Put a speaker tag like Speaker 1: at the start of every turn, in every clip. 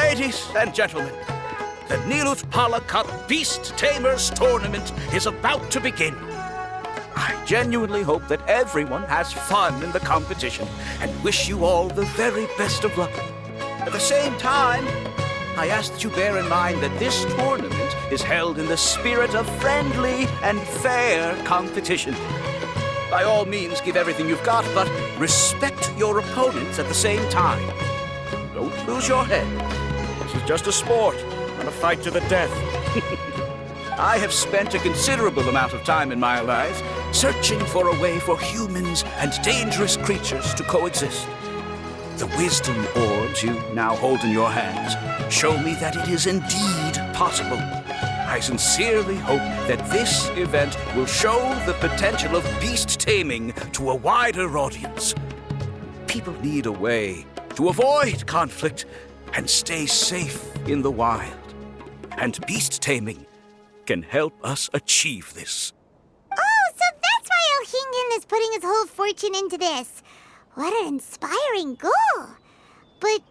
Speaker 1: Ladies and gentlemen, the Nilut Pala Cup Beast Tamers Tournament is about to begin. I genuinely hope that everyone has fun in the competition and wish you all the very best of luck. At the same time, I ask that you bear in mind that this tournament is held in the spirit of friendly and fair competition. By all means, give everything you've got, but respect your opponents at the same time. Don't lose your head. This is just a sport, not a fight to the death. I have spent a considerable amount of time in my life searching for a way for humans and dangerous creatures to coexist. The wisdom orbs you now hold in your hands show me that it is indeed possible. I sincerely hope that this event will show the potential of beast taming to a wider audience. People need a way to avoid conflict and stay safe in the wild. And beast taming can help us achieve this.
Speaker 2: Oh, so that's why Elhingen is putting his whole fortune into this. What an inspiring goal. But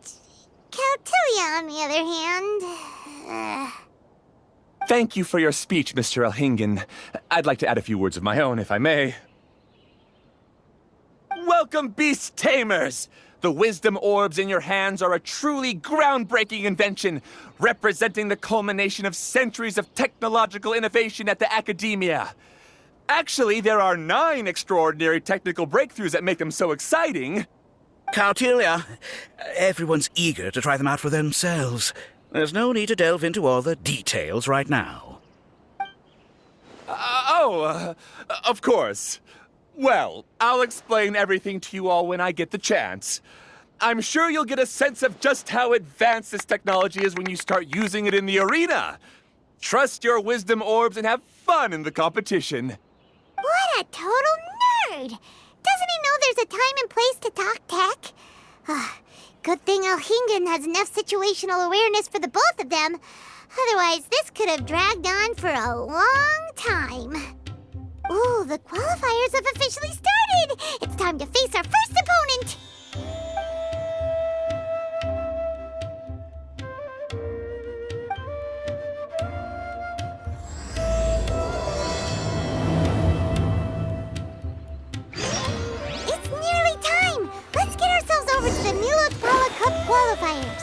Speaker 2: Caltilia, on the other hand...
Speaker 3: Thank you for your speech, Mr. Elhingen. I'd like to add a few words of my own, if I may. Welcome, Beast Tamers! The wisdom orbs in your hands are a truly groundbreaking invention, representing the culmination of centuries of technological innovation at the academia. Actually, there are 9 extraordinary technical breakthroughs that make them so exciting.
Speaker 1: Caltilia, everyone's eager to try them out for themselves. There's no need to delve into all the details right now.
Speaker 3: Of course. Well, I'll explain everything to you all when I get the chance. I'm sure you'll get a sense of just how advanced this technology is when you start using it in the arena. Trust your wisdom orbs and have fun in the competition.
Speaker 2: What a total nerd! Doesn't he know there's a time and place to talk tech? Good thing Elhingen has enough situational awareness for the both of them. Otherwise, this could have dragged on for a long time. Ooh, the qualifiers have officially started! It's time to face our first opponent! It's nearly time! Let's get ourselves over to the Nilut Pala Cup qualifiers.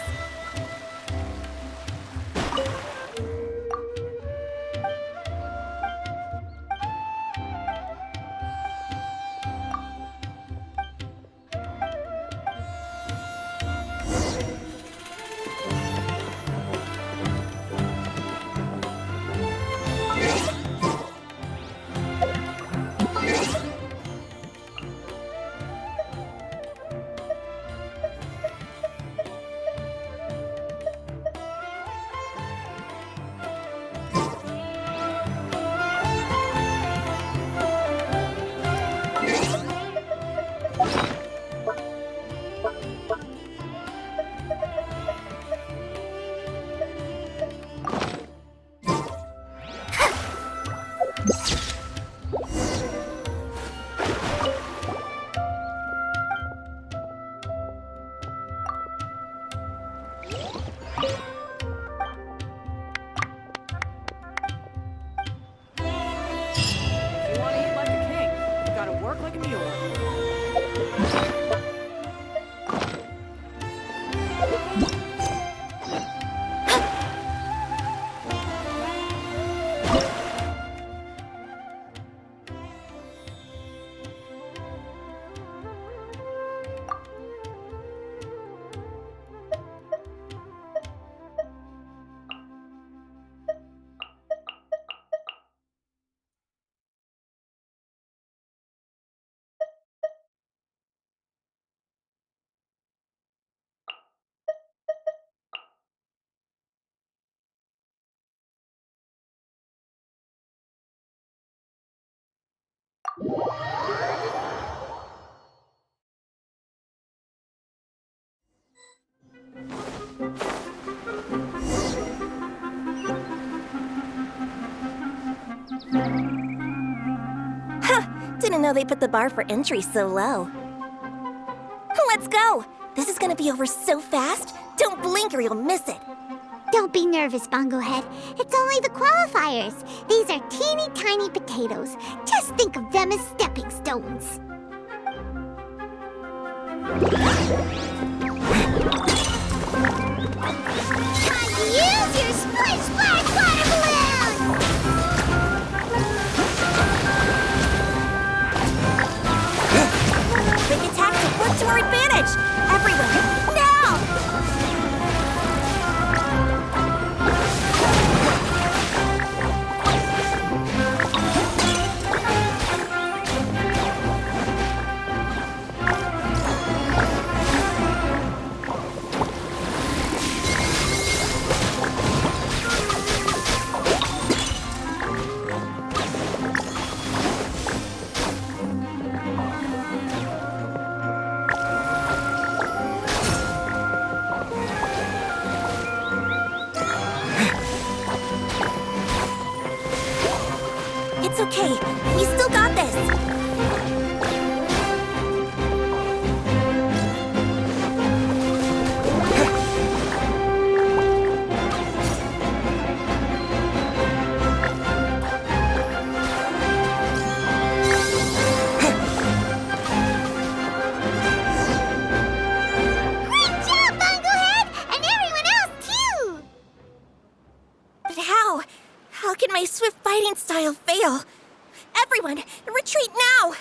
Speaker 4: Didn't know they put the bar for entry so low. Let's go! This is gonna be over so fast, Don't blink or you'll miss it.
Speaker 2: Don't be nervous, Bongohead. It's only the qualifiers. These are teeny tiny potatoes. Just think of them as stepping stones. Time to use your splish splash water balloon!
Speaker 4: Quick attack to work to our advantage. Everyone, now! It's okay. We still got this.
Speaker 2: Great job, Bongohead! And everyone else, too!
Speaker 4: But how? How can my swift fighting style fail? Everyone, retreat now!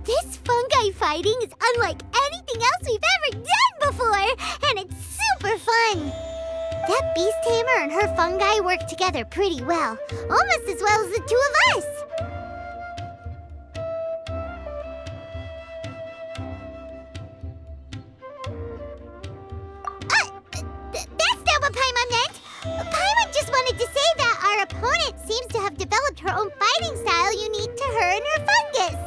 Speaker 2: This fungi fighting is unlike anything else we've ever done before, and it's super fun. That beast tamer and her fungi work together pretty well, almost as well as the two of us. That's not what Paimon meant. Paimon just wanted to say that our opponent seems to have developed her own fighting style unique to her and her fungus.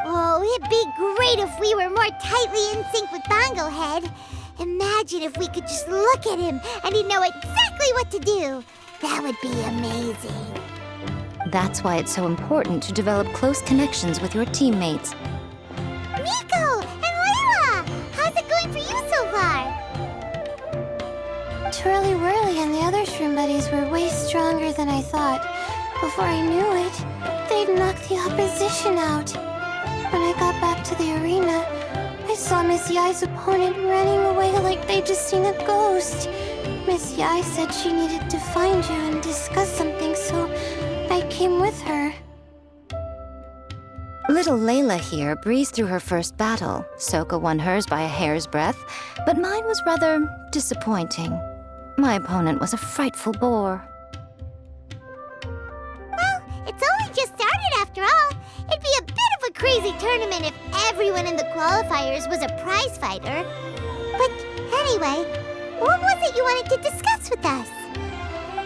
Speaker 2: Oh, it'd be great if we were more tightly in sync with Bongohead. Imagine if we could just look at him and he'd know exactly what to do. That would be amazing.
Speaker 5: That's why it's so important to develop close connections with your teammates.
Speaker 2: Nico and Layla! How's it going for you so far?
Speaker 6: Twirly Whirly and the other shroom buddies were way stronger than I thought. Before I knew it, they'd knocked the opposition out. When I got back to the arena, I saw Miss Yai's opponent running away like they'd just seen a ghost. Miss Yai said she needed to find you and discuss something, so I came with her.
Speaker 5: Little Layla here breezed through her first battle. Soka won hers by a hair's breadth, but mine was rather disappointing. My opponent was a frightful bore.
Speaker 2: Well, it's only just started after all. It'd be a bit of a crazy tournament if everyone in the qualifiers was a prize fighter. But anyway, what was it you wanted to discuss with us?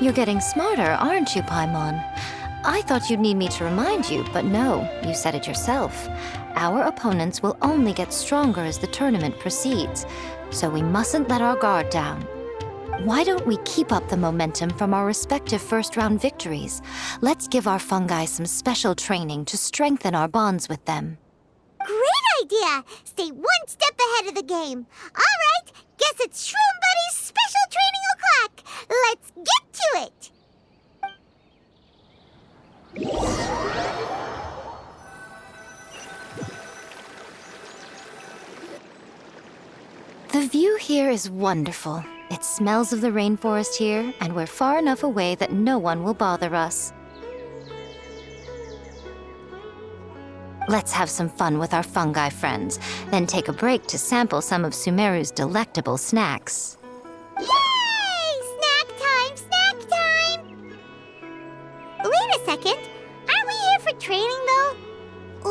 Speaker 5: You're getting smarter, aren't you, Paimon? I thought you'd need me to remind you, but no, you said it yourself. Our opponents will only get stronger as the tournament proceeds, so we mustn't let our guard down. Why don't we keep up the momentum from our respective first-round victories? Let's give our fungi some special training to strengthen our bonds with them.
Speaker 2: Great idea! Stay one step ahead of the game. All right, guess it's Shroom Buddy's special training o'clock. Let's get to it!
Speaker 5: The view here is wonderful. It smells of the rainforest here, and we're far enough away that no one will bother us. Let's have some fun with our fungi friends, then take a break to sample some of Sumeru's delectable snacks.
Speaker 2: Yay! Snack time! Snack time! Wait a second. Aren't we here for training, though?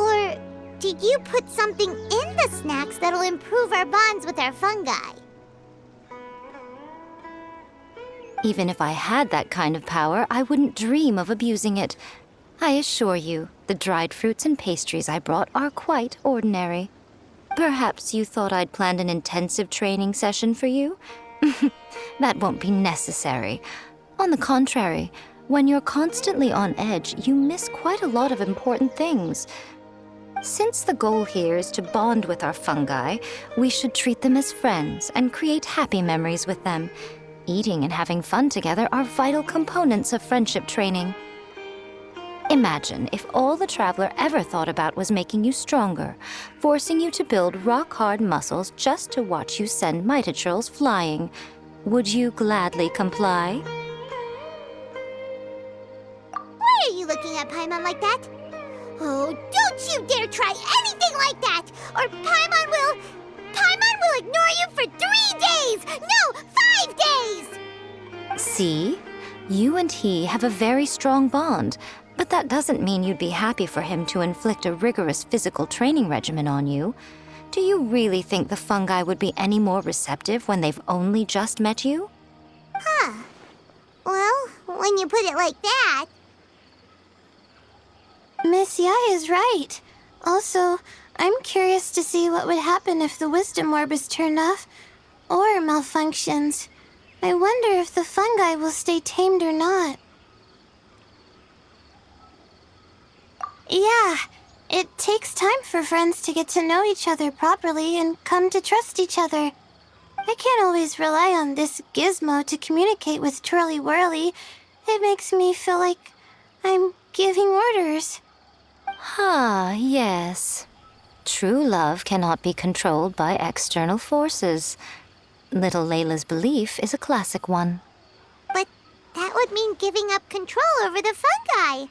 Speaker 2: Or did you put something in the snacks that'll improve our bonds with our fungi?
Speaker 5: Even if I had that kind of power, I wouldn't dream of abusing it. I assure you, the dried fruits and pastries I brought are quite ordinary. Perhaps you thought I'd planned an intensive training session for you? That won't be necessary. On the contrary, when you're constantly on edge, you miss quite a lot of important things. Since the goal here is to bond with our fungi, we should treat them as friends and create happy memories with them. Eating and having fun together are vital components of friendship training. Imagine if all the Traveler ever thought about was making you stronger, forcing you to build rock-hard muscles just to watch you send Mitatrolls flying. Would you gladly comply?
Speaker 2: Why are you looking at Paimon like that? Oh, don't you dare try anything like that! Or Paimon will ignore you for 3 days! No, 5 days!
Speaker 5: See? You and he have a very strong bond, but that doesn't mean you'd be happy for him to inflict a rigorous physical training regimen on you. Do you really think the fungi would be any more receptive when they've only just met you?
Speaker 2: Huh. Well, when you put it like that...
Speaker 6: Miss Yai is right. Also, I'm curious to see what would happen if the wisdom orb is turned off or malfunctions. I wonder if the fungi will stay tamed or not. Yeah, it takes time for friends to get to know each other properly and come to trust each other. I can't always rely on this gizmo to communicate with Twirly Whirly. It makes me feel like I'm giving orders.
Speaker 5: Ah, yes. True love cannot be controlled by external forces. Little Layla's belief is a classic one.
Speaker 2: But that would mean giving up control over the fungi.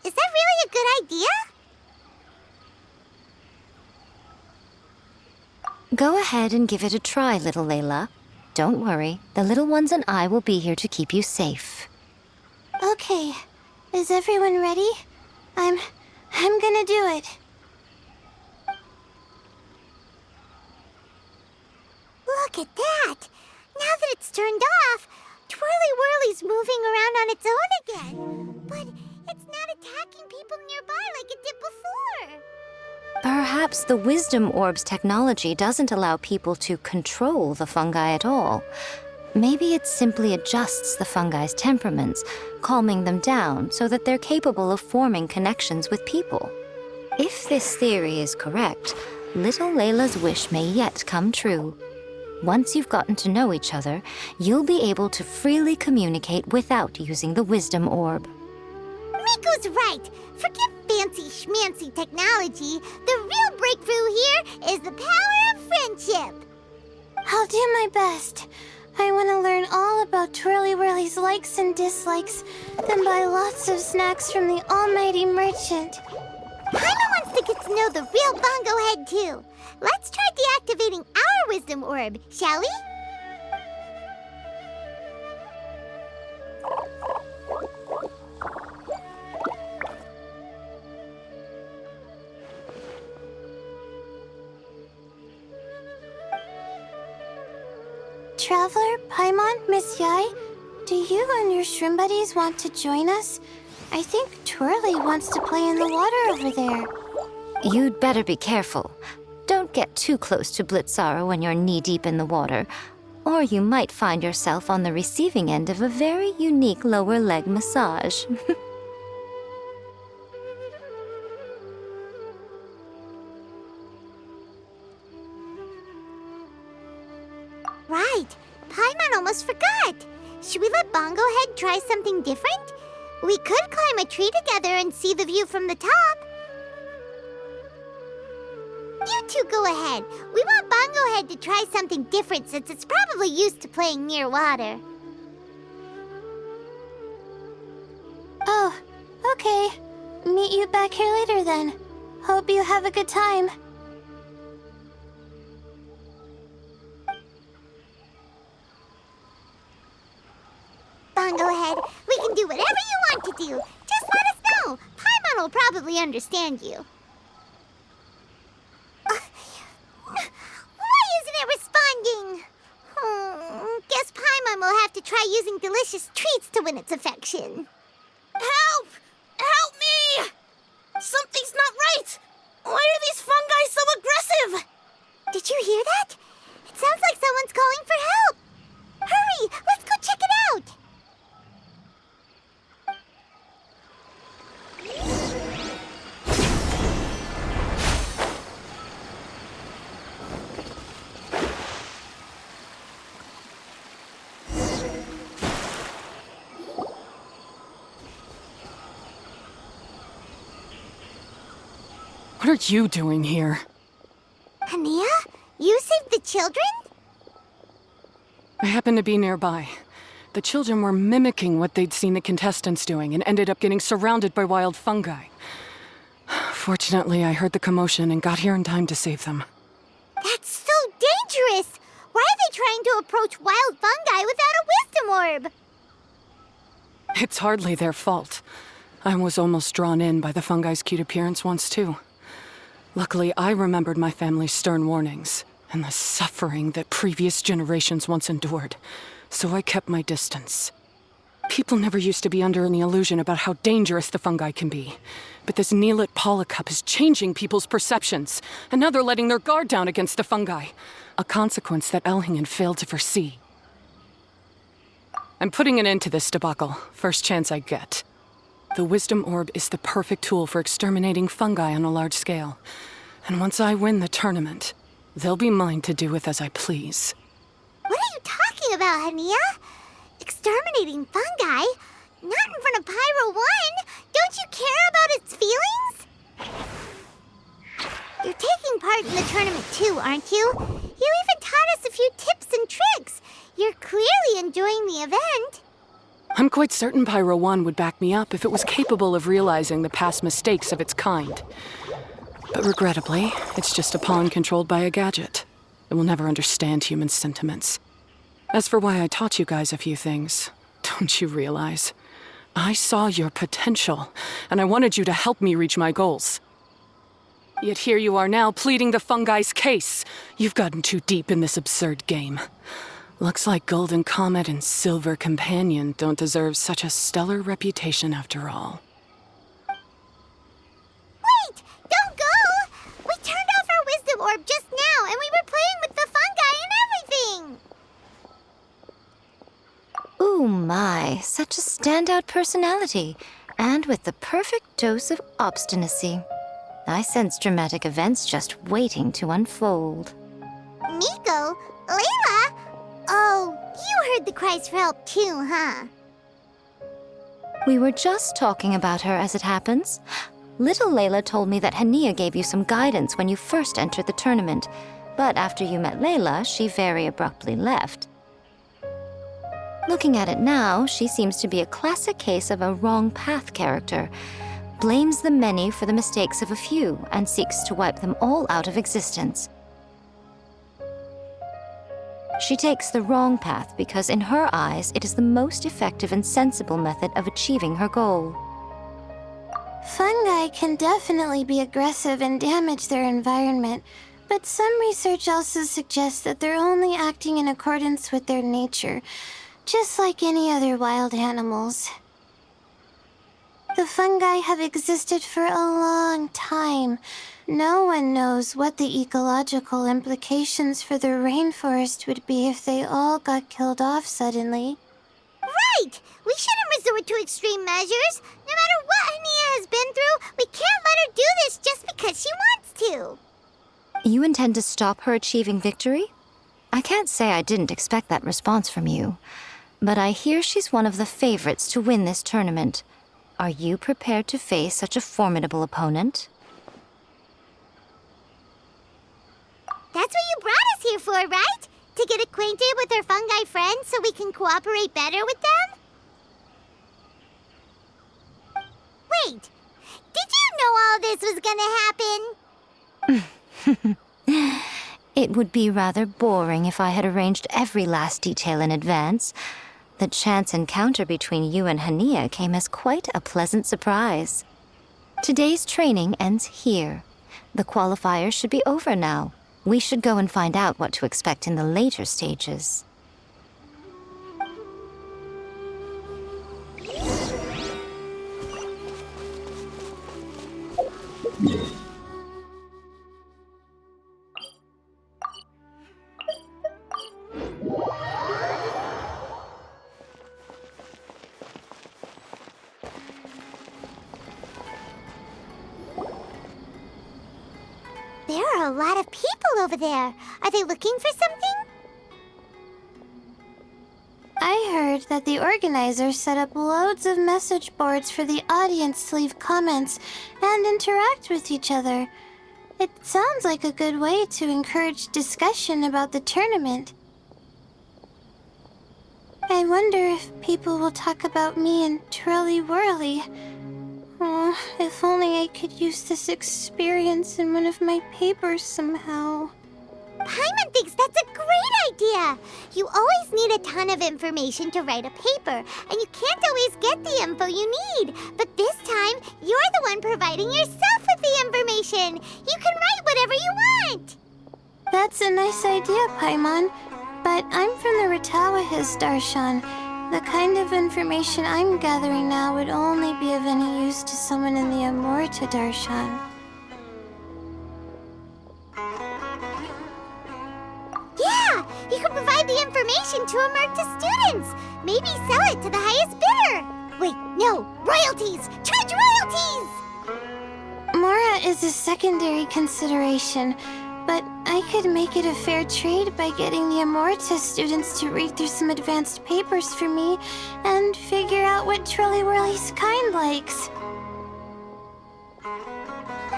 Speaker 2: Is that really a good idea?
Speaker 5: Go ahead and give it a try, little Layla. Don't worry, the little ones and I will be here to keep you safe.
Speaker 6: Okay, is everyone ready? I'm gonna do it.
Speaker 2: Look at that! Now that it's turned off, Twirly Whirly's moving around on its own again. But it's not attacking people nearby like it did before.
Speaker 5: Perhaps the Wisdom Orb's technology doesn't allow people to control the fungi at all. Maybe it simply adjusts the fungi's temperaments, calming them down so that they're capable of forming connections with people. If this theory is correct, little Layla's wish may yet come true. Once you've gotten to know each other, you'll be able to freely communicate without using the Wisdom Orb.
Speaker 2: Miko's right. Forget fancy schmancy technology. The real breakthrough here is the power of friendship.
Speaker 6: I'll do my best. I want to learn all about Twirly Whirly's likes and dislikes, then buy lots of snacks from the almighty merchant.
Speaker 2: Paimon wants to get to know the real Bongo Head, too. Let's try deactivating our Wisdom Orb, shall we?
Speaker 6: Traveler, Paimon, Miss Yai, do you and your shrimp buddies want to join us? I think Twirly wants to play in the water over there.
Speaker 5: You'd better be careful. Don't get too close to Blitzara when you're knee-deep in the water, or you might find yourself on the receiving end of a very unique lower leg massage.
Speaker 2: Right. Paimon almost forgot. Should we let Bongo Head try something different? We could climb a tree together and see the view from the top. You two go ahead. We want Bongo Head to try something different since it's probably used to playing near water.
Speaker 6: Oh, okay. Meet you back here later then. Hope you have a good time.
Speaker 2: Bongo Head, we can do whatever you want to do. Just let us know. Paimon will probably understand you. Why isn't it responding? Guess Paimon will have to try using delicious treats to win its affection.
Speaker 4: Help! Help me! Something's not right! Why are these fungi so aggressive?
Speaker 2: sounds like someone's calling for help! Hurry! Let's go check it out!
Speaker 7: What are you doing here?
Speaker 2: Hania? You saved the children?
Speaker 7: I happened to be nearby. The children were mimicking what they'd seen the contestants doing and ended up getting surrounded by wild fungi. Fortunately, I heard the commotion and got here in time to save them.
Speaker 2: That's so dangerous! Why are they trying to approach wild fungi without a wisdom orb?
Speaker 7: It's hardly their fault. I was almost drawn in by the fungi's cute appearance once, too. Luckily, I remembered my family's stern warnings and the suffering that previous generations once endured, so I kept my distance. People never used to be under any illusion about how dangerous the fungi can be, but this Neelit polycup is changing people's perceptions, and now they're letting their guard down against the fungi, a consequence that Elhingen failed to foresee. I'm putting an end to this debacle, first chance I get. The Wisdom Orb is the perfect tool for exterminating fungi on a large scale. And once I win the tournament, they'll be mine to do with as I please.
Speaker 2: What are you talking about, Hania? Exterminating fungi? Not in front of Pyro 1! Don't you care about its feelings? You're taking part in the tournament too, aren't you? You even taught us a few tips and tricks. You're clearly enjoying the event.
Speaker 7: I'm quite certain Pyro 1 would back me up if it was capable of realizing the past mistakes of its kind. But regrettably, it's just a pawn controlled by a gadget. It will never understand human sentiments. As for why I taught you guys a few things, don't you realize? I saw your potential, and I wanted you to help me reach my goals. Yet here you are now pleading the fungi's case. You've gotten too deep in this absurd game. Looks like Golden Comet and Silver Companion don't deserve such a stellar reputation after all.
Speaker 2: Wait! Don't go! We turned off our wisdom orb just now, and we were playing with the fungi and everything!
Speaker 5: Ooh my, such a standout personality, and with the perfect dose of obstinacy. I sense dramatic events just waiting to unfold.
Speaker 2: Miko? Layla? Oh, you heard the cries for help too, huh?
Speaker 5: We were just talking about her as it happens. Little Layla told me that Hania gave you some guidance when you first entered the tournament, but after you met Layla, she very abruptly left. Looking at it now, she seems to be a classic case of a wrong path character. Blames the many for the mistakes of a few and seeks to wipe them all out of existence. She takes the wrong path because in her eyes it is the most effective and sensible method of achieving her goal.
Speaker 6: Fungi can definitely be aggressive and damage their environment, but some research also suggests that they're only acting in accordance with their nature, just like any other wild animals. The fungi have existed for a long time. No one knows what the ecological implications for the rainforest would be if they all got killed off suddenly.
Speaker 2: Right! We shouldn't resort to extreme measures. No matter what Hania has been through, we can't let her do this just because she wants to.
Speaker 5: You intend to stop her achieving victory? I can't say I didn't expect that response from you, but I hear she's one of the favorites to win this tournament. Are you prepared to face such a formidable opponent?
Speaker 2: That's what you brought us here for, right? To get acquainted with our fungi friends so we can cooperate better with them? Wait, did you know all this was gonna happen?
Speaker 5: It would be rather boring if I had arranged every last detail in advance. The chance encounter between you and Hania came as quite a pleasant surprise. Today's training ends here. The qualifiers should be over now. We should go and find out what to expect in the later stages.
Speaker 2: a lot of people over there. Are they looking for something?
Speaker 6: I heard that the organizers set up loads of message boards for the audience to leave comments and interact with each other. It sounds like a good way to encourage discussion about the tournament. I wonder if people will talk about me and Twirly Whirly. Oh, if only I could use this experience in one of my papers somehow.
Speaker 2: Paimon thinks that's a great idea! You always need a ton of information to write a paper, and you can't always get the info you need. But this time, you're the one providing yourself with the information! You can write whatever you want!
Speaker 6: That's a nice idea, Paimon. But I'm from the Ratawahiz, Darshan. The kind of information I'm gathering now would only be of any use to someone in the Amorta, Darshan.
Speaker 2: Yeah! You can provide the information to Amurta students! Maybe sell it to the highest bidder! Wait, no! Royalties! Charge royalties!
Speaker 6: Mora is a secondary consideration, but I could make it a fair trade by getting the Amorta students to read through some advanced papers for me and figure out what Twirly Whirly's kind likes.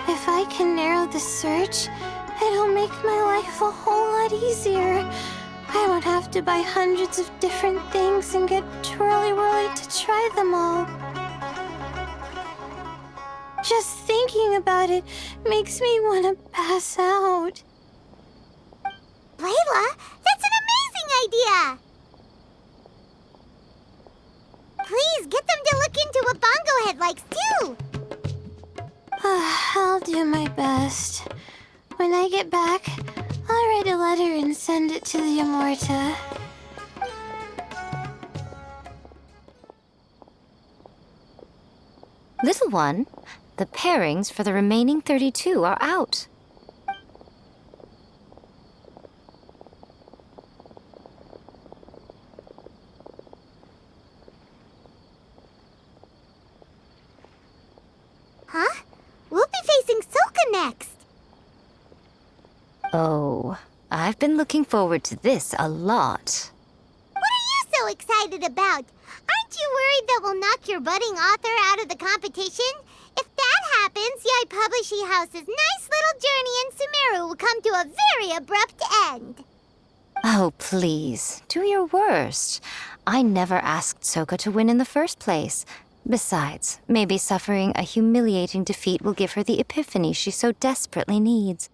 Speaker 6: If I can narrow the search, it'll make my life a whole lot easier. I won't have to buy hundreds of different things and get Twirly Whirly to try them all. Just thinking about it makes me want to pass out.
Speaker 2: Layla, that's an amazing idea! Please, get them to look into what Bongo Head likes, too!
Speaker 6: I'll do my best. When I get back, I'll write a letter and send it to the Amorta.
Speaker 5: Little one, the pairings for the remaining 32 are out.
Speaker 2: Huh? We'll be facing Soka next!
Speaker 5: Oh, I've been looking forward to this a lot.
Speaker 2: What are you so excited about? Aren't you worried that we'll knock your budding author out of the competition? If that happens, Yai Publishing House's nice little journey in Sumeru will come to a very abrupt end.
Speaker 5: Oh, please, do your worst. I never asked Soka to win in the first place. Besides, maybe suffering a humiliating defeat will give her the epiphany she so desperately needs.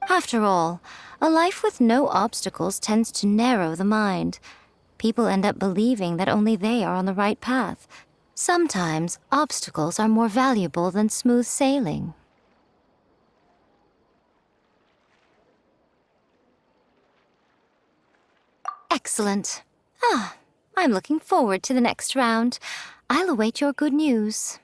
Speaker 5: After all, a life with no obstacles tends to narrow the mind. People end up believing that only they are on the right path. Sometimes, obstacles are more valuable than smooth sailing. Excellent. I'm looking forward to the next round. I'll await your good news.